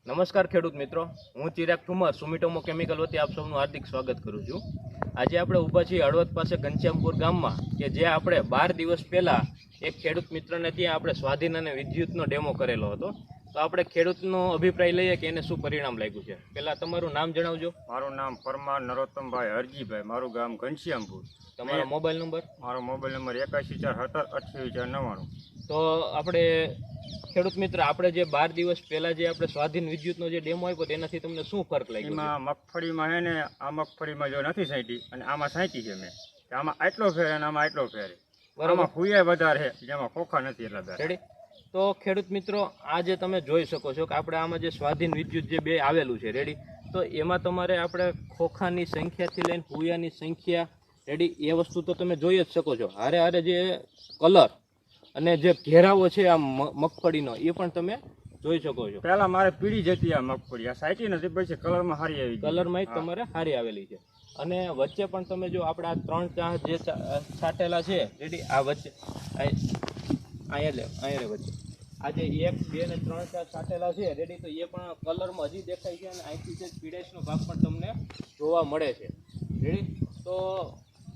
નમસ્કાર ખેડૂત મિત્રો, હું ચિરાગ ઠુમર સુમિટોમો કેમિકલ વતી આપ સૌનું હાર્દિક સ્વાગત કરું છું। આજે આપણે ઊભા છીએ હળવદ પાસે ઘનશ્યામપુર ગામમાં કે જે આપણે 12 દિવસ પહેલાં એક ખેડૂત મિત્રને ત્યાં આપણે સ્વાધીન અને વિદ્યુતનો ડેમો કરેલો હતો। તો આપણે ખેડૂતનો અભિપ્રાય લઈએ કે એને શું પરિણામ લાગ્યું છે। પહેલાં તમારું નામ જણાવજો। મારું નામ પરમાર નરોત્તમભાઈ હરજીભાઈ, મારું ગામ ઘનશ્યામપુર। તમારો મોબાઈલ નંબર? મારો મોબાઈલ નંબર 8147788499। તો આપણે ખેડૂત મિત્ર, આપણે જે 12 દિવસ પહેલાં જે આપણે સ્વાધીન વિદ્યુતનો જે ડેમો આપ્યો તેનાથી તમને શું ફરક લાગ્યો? એમાં મગફળીમાં હે ને, આ મગફળીમાં જો નથી સાંટી અને આમાં સાંટી છે મેં, કે આમાં આટલો ફેર અને આમાં આટલો ફેર, બરાબર ફૂયા વધારે છે, જેમાં ખોખા નથી એટલા બધા। રેડી? તો ખેડૂત મિત્રો, આ જે તમે જોઈ શકો છો કે આપણે આમાં જે સ્વાધીન વિદ્યુત જે બે આવેલું છે, રેડી, તો એમાં તમારે આપણે ખોખાની સંખ્યાથી લઈને ફૂયાની સંખ્યા, રેડી, એ વસ્તુ તો તમે જોઈ જ શકો છો। હારે હારે જે કલર અને જે ઘેરાવો છે આ મગફળીનો એ પણ તમે જોઈ શકો છો। પહેલા મારે પીળી જતી આ મગફળી, આ સાંટી નથી, પછી કલરમાં સારી આવી ગઈ, કલરમાં તમારે સારી આવેલી છે। અને વચ્ચે પણ તમે જો આપણે આ 3 ચાહ જે છાંટેલા છે, રેડી, આ વચ્ચે અહીંયા વચ્ચે આ જે 1, 2 અને 3 ચાહ છાંટેલા છે, રેડી, તો એ પણ કલરમાં હજી દેખાય છે અને અહીંથી જે પીળાશનો ભાગ પણ તમને જોવા મળે છે, રેડી। તો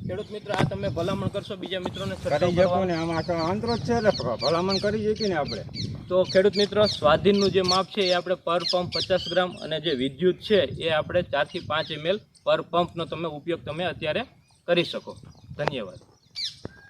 ખેડૂત મિત્ર, આ તમે ભલામણ કરશો બીજા મિત્રોને? કરી શકો ને, આમાં અંતર જ છે એટલે ભલામણ કરી શકીએ ને આપણે। તો ખેડૂત મિત્રો, સ્વાધીનનું જે માપ છે એ આપણે પર પંપ 50 ગ્રામ અને જે વિદ્યુત છે એ આપણે 4 થી 5 ml પર પંપનો તમે ઉપયોગ તમે અત્યારે કરી શકો। ધન્યવાદ।